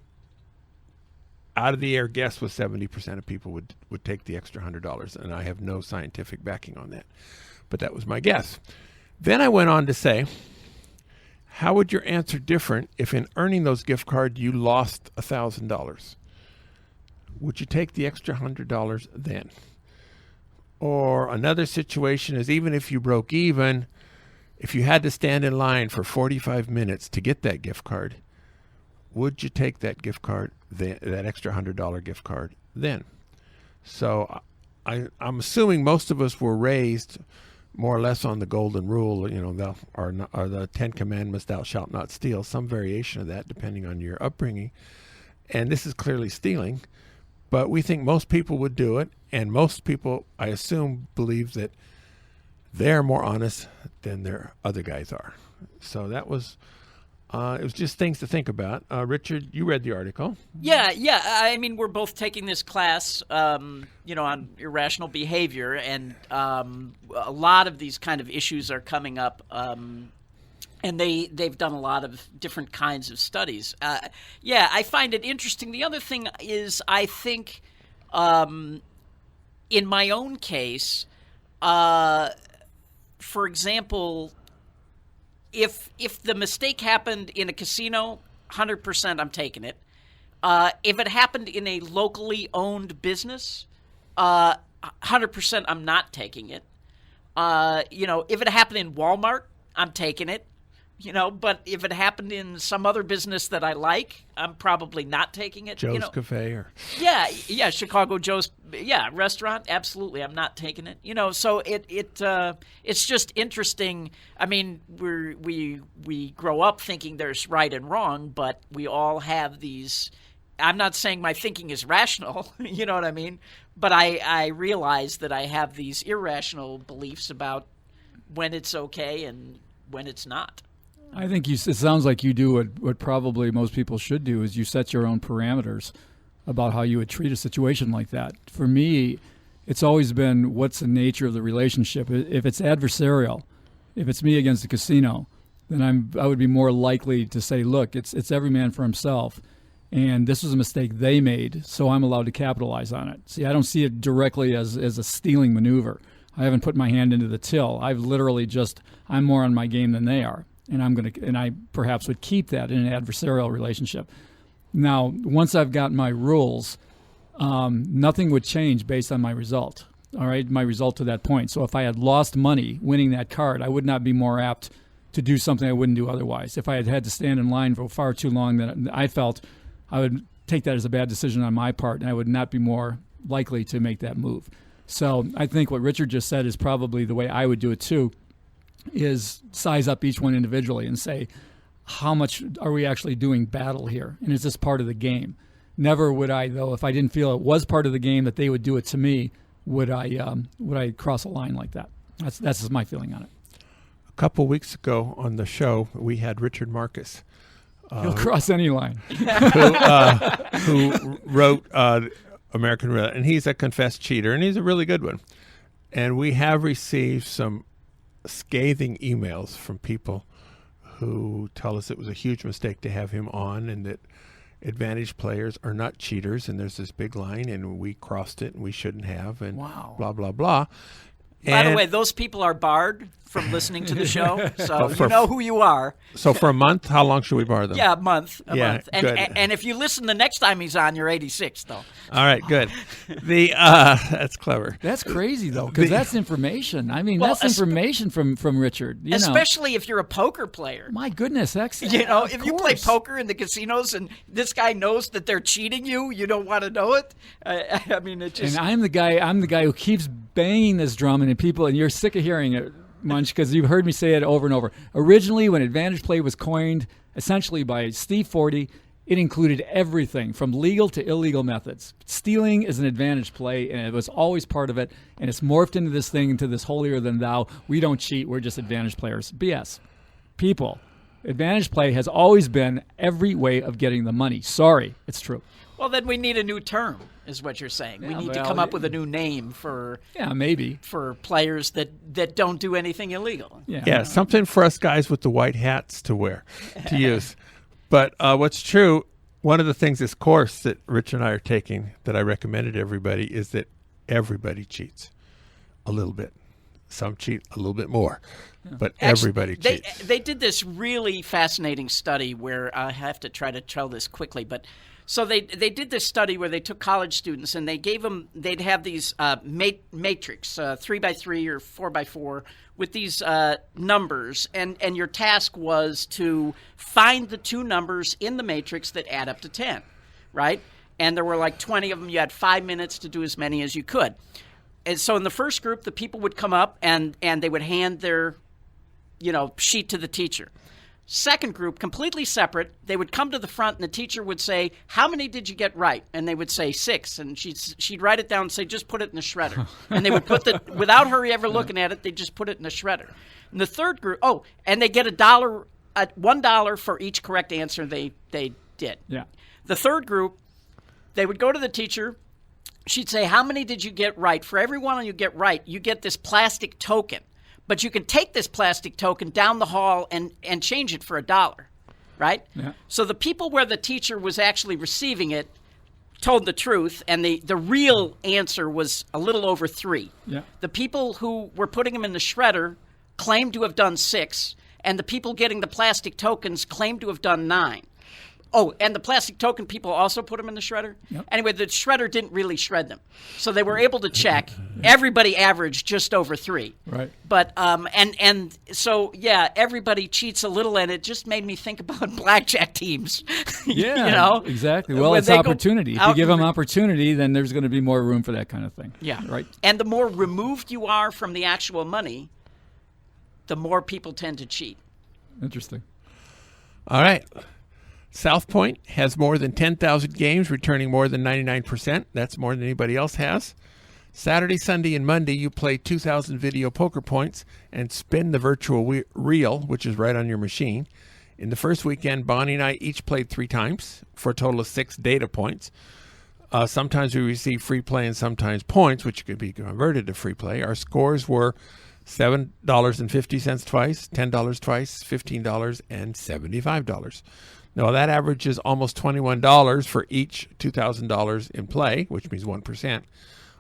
out-of-the-air guess was 70% of people would take the extra $100, and I have no scientific backing on that. But that was my guess. Then I went on to say, how would your answer different if in earning those gift cards you lost $1,000? Would you take the extra $100 then? Or another situation is, even if you broke even, if you had to stand in line for 45 minutes to get that gift card, would you take that gift card, that extra $100 gift card then? So I'm assuming most of us were raised more or less on the golden rule, or the 10 Commandments, thou shalt not steal, some variation of that depending on your upbringing. And this is clearly stealing, but we think most people would do it, and most people, I assume, believe that they're more honest than their other guys are. So that was... it was just things to think about. Richard, you read the article.
Yeah. I mean, we're both taking this class, on irrational behavior, and a lot of these kind of issues are coming up, and they've done a lot of different kinds of studies. I find it interesting. The other thing is, I think, in my own case, for example, if the mistake happened in a casino, 100% I'm taking it. If it happened in a locally owned business, 100% I'm not taking it. If it happened in Walmart, I'm taking it. But if it happened in some other business that I like, I'm probably not taking it.
Joe's Cafe or...
Yeah, Chicago Joe's, restaurant, absolutely, I'm not taking it. So it's just interesting. I mean, we grow up thinking there's right and wrong, but we all have these... I'm not saying my thinking is rational, you know what I mean? But I realize that I have these irrational beliefs about when it's okay and when it's not.
I think it sounds like you do what probably most people should do, is you set your own parameters about how you would treat a situation like that. For me, it's always been, what's the nature of the relationship? If it's adversarial, if it's me against the casino, then I would be more likely to say, look, it's every man for himself, and this was a mistake they made, so I'm allowed to capitalize on it. See, I don't see it directly as a stealing maneuver. I haven't put my hand into the till. I've literally I'm more on my game than they are. And I perhaps would keep that in an adversarial relationship. Now, once I've got my rules, nothing would change based on my result. All right, my result to that point. So if I had lost money winning that card, I would not be more apt to do something I wouldn't do otherwise. If I had to stand in line for far too long, then I felt I would take that as a bad decision on my part, and I would not be more likely to make that move. So I think what Richard just said is probably the way I would do it too, is size up each one individually and say, how much are we actually doing battle here? And is this part of the game? Never would I, though, if I didn't feel it was part of the game that they would do it to me, would I cross a line like that. That's just my feeling on it.
couple weeks ago on the show, we had Richard Marcus,
He'll cross any line.
who wrote American Roulette, and he's a confessed cheater, and he's a really good one. And we have received some scathing emails from people who tell us it was a huge mistake to have him on, and that advantage players are not cheaters, and there's this big line, and we crossed it, and we shouldn't have, and blah, blah, blah.
By the way, those people are barred from listening to the show, so you know who you are.
So for a month, how long should we bar them?
Yeah, a month.
Good.
And if you listen the next time he's on, you're 86, though.
All right, good. That's clever.
That's crazy, though, because that's information. I mean, that's information from Richard.
Especially if you're a poker player.
My goodness, that's
if you play poker in the casinos and this guy knows that they're cheating you don't want to know it. I mean, it just.
And I'm the guy who keeps banging this drum, and people, and you're sick of hearing it, Munch, because you've heard me say it over and over. Originally, when advantage play was coined, essentially by Steve Forte, it included everything from legal to illegal methods. Stealing is an advantage play, and it was always part of it, and it's morphed into this thing, into this holier than thou. We don't cheat, we're just advantage players. BS. People. Advantage play has always been every way of getting the money. Sorry, it's true.
Well, then we need a new term, is what you're saying. We need to come up with a new name for for players that don't do anything illegal.
Yeah, something for us guys with the white hats to wear, to use. But what's true, one of the things, this course that Rich and I are taking that I recommended to everybody, is that everybody cheats a little bit. Some cheat a little bit more, but everybody cheats.
They did this really fascinating study where I have to try to tell this quickly, but so they did this study where they took college students and they'd have these matrix, 3x3 or 4x4 with these numbers, and your task was to find the two numbers in the matrix that add up to 10, right? And there were like 20 of them. You had 5 minutes to do as many as you could. And so in the first group, the people would come up and they would hand their, sheet to the teacher. Second group, completely separate, they would come to the front and the teacher would say, "How many did you get right?" And they would say 6. And she'd write it down and say, "Just put it in the shredder." And they would put without her ever looking at it, they'd just put it in the shredder. And the third group, and they get $1 for each correct answer they did.
Yeah.
The third group, they would go to the teacher. She'd say, "How many did you get right?" For every one you get right, you get this plastic token. But you can take this plastic token down the hall and change it for $1, right?
Yeah.
So the people where the teacher was actually receiving it told the truth, and the real answer was a little over 3.
Yeah.
The people who were putting them in the shredder claimed to have done 6, and the people getting the plastic tokens claimed to have done 9. Oh, and the plastic token people also put them in the shredder?
Yep.
Anyway, the shredder didn't really shred them. So they were able to check. Everybody averaged just over 3.
Right.
But, and so, yeah, everybody cheats a little, and it just made me think about blackjack teams.
Yeah, exactly. Well, it's opportunity. If you give them opportunity, then there's going to be more room for that kind of thing.
Yeah.
Right.
And the more removed you are from the actual money, the more people tend to cheat.
Interesting.
All right. South Point has more than 10,000 games, returning more than 99%. That's more than anybody else has. Saturday, Sunday, and Monday, you play 2,000 video poker points and spin the virtual reel, which is right on your machine. In the first weekend, Bonnie and I each played 3 times for a total of 6 data points. Sometimes we receive free play and sometimes points, which could be converted to free play. Our scores were $7.50 twice, $10 twice, $15, and $75. Now, that averages almost $21 for each $2,000 in play, which means 1%.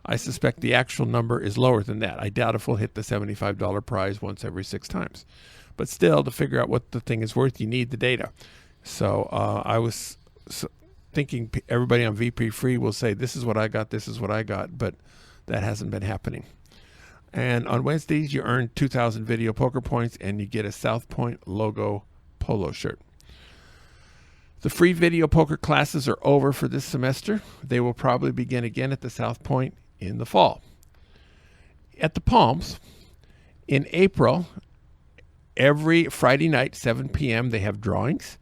I suspect the actual number is lower than that. I doubt if we'll hit the $75 prize once every 6 times. But still, to figure out what the thing is worth, you need the data. So I was thinking everybody on VP Free will say, this is what I got, but that hasn't been happening. And on Wednesdays, you earn 2,000 video poker points, and you get a South Point logo polo shirt. The free video poker classes are over for this semester. They will probably begin again at the South Point in the fall. At the Palms, in April, every Friday night, 7 p.m., they have drawings.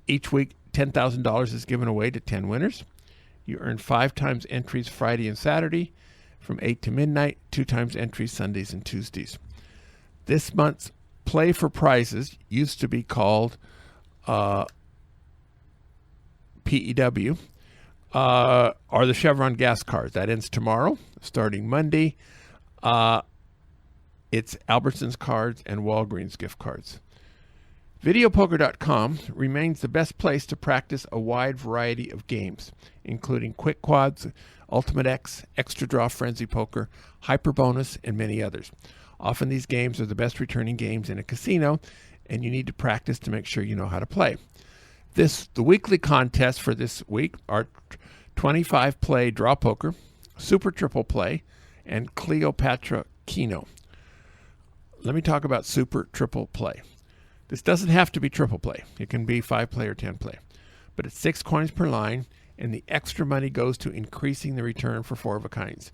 Each week, $10,000 is given away to 10 winners. You earn 5 times entries Friday and Saturday from 8 to midnight, 2 times entries Sundays and Tuesdays. This month's Play for Prizes used to be called PEW, are the Chevron gas cards. That ends tomorrow, starting Monday. It's Albertsons cards and Walgreens gift cards. Videopoker.com remains the best place to practice a wide variety of games, including Quick Quads, Ultimate X, Extra Draw Frenzy Poker, Hyper Bonus, and many others. Often these games are the best returning games in a casino, and you need to practice to make sure you know how to play. The weekly contests for this week are 25 play draw poker, Super Triple Play, and Cleopatra Keno. Let me talk about Super Triple Play. This doesn't have to be triple play. It can be 5 play or 10 play. But it's 6 coins per line, and the extra money goes to increasing the return for 4 of a kinds.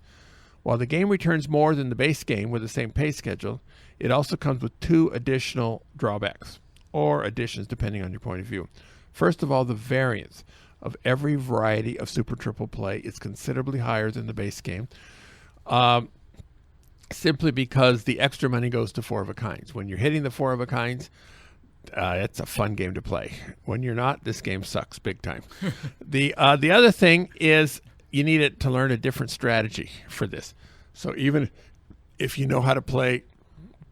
While the game returns more than the base game with the same pay schedule, it also comes with 2 additional drawbacks, or additions depending on your point of view. First of all, the variance of every variety of Super Triple Play is considerably higher than the base game, simply because the extra money goes to 4 of a kinds. When you're hitting the 4 of a kinds, it's a fun game to play. When you're not, this game sucks big time. The other thing is you need it to learn a different strategy for this. So even if you know how to play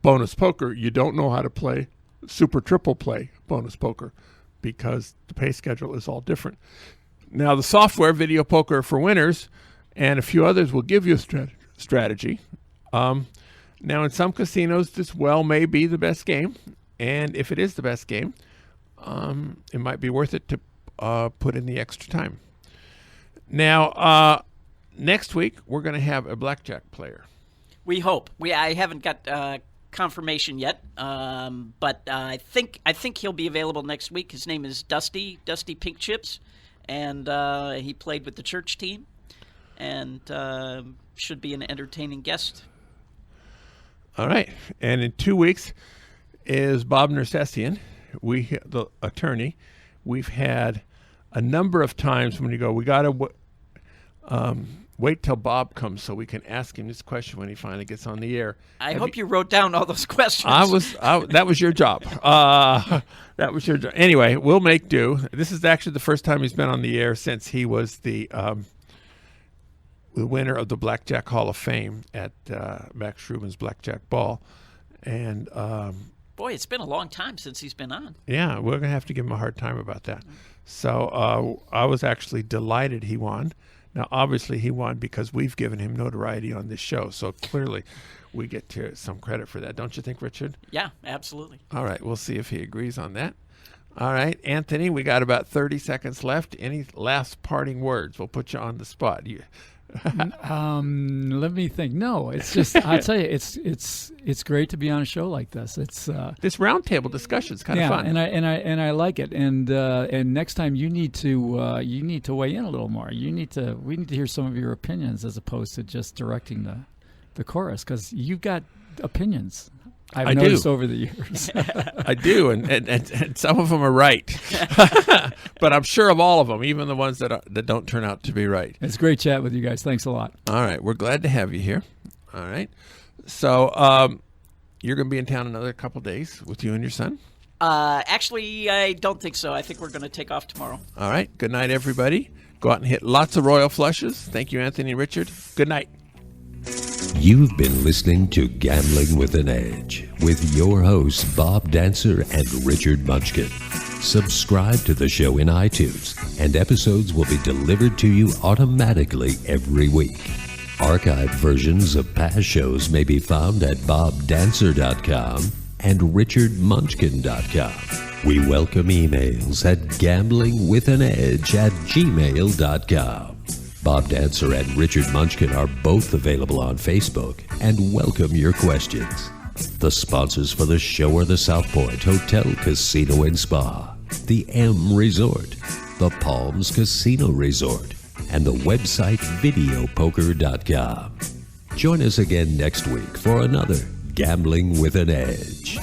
bonus poker, you don't know how to play Super Triple Play bonus poker because the pay schedule is all different. Now, the software Video Poker for Winners and a few others will give you a strategy. Now, in some casinos, this may be the best game. And if it is the best game, it might be worth it to put in the extra time. Now, next week, we're going to have a blackjack player.
We hope. I haven't got confirmation yet, but I think he'll be available next week. His name is Dusty Pink Chips, and he played with the church team, and should be an entertaining guest.
All right. And in 2 weeks is Bob Nersessian, the attorney. We've had a number of times when you go, we got to wait till Bob comes so we can ask him this question when he finally gets on the air.
I hope you wrote down all those questions.
That was your job. That was your job. Anyway, we'll make do. This is actually the first time he's been on the air since he was the winner of the Blackjack Hall of Fame at Max Rubin's Blackjack Ball. And
boy, it's been a long time since he's been on.
Yeah, we're going to have to give him a hard time about that. So I was actually delighted he won. Now, obviously, he won because we've given him notoriety on this show. So clearly, we get some credit for that. Don't you think, Richard?
Yeah, absolutely.
All right, we'll see if he agrees on that. All right, Anthony, we got about 30 seconds left. Any last parting words? We'll put you on the spot.
Let me think. No, it's just I'll tell you, it's great to be on a show like this. It's
this roundtable discussion is kind of fun,
and I like it. And next time you need to weigh in a little more. We need to hear some of your opinions as opposed to just directing the chorus, because you've got opinions. I've noticed over the years.
I do, and some of them are right. But I'm sure of all of them, even the ones that don't turn out to be right.
It's great chat with you guys. Thanks a lot.
All right. We're glad to have you here. All right. So you're going to be in town another couple days with you and your son?
Actually, I don't think so. I think we're going to take off tomorrow.
All right. Good night, everybody. Go out and hit lots of royal flushes. Thank you, Anthony and Richard. Good night.
You've been listening to Gambling with an Edge with your hosts Bob Dancer and Richard Munchkin. Subscribe to the show in iTunes, and episodes will be delivered to you automatically every week. Archived versions of past shows may be found at bobdancer.com and richardmunchkin.com. We welcome emails at gamblingwithanedge@gmail.com. Bob Dancer and Richard Munchkin are both available on Facebook and welcome your questions. The sponsors for the show are the South Point Hotel, Casino and Spa, the M Resort, the Palms Casino Resort, and the website videopoker.com. Join us again next week for another Gambling with an Edge.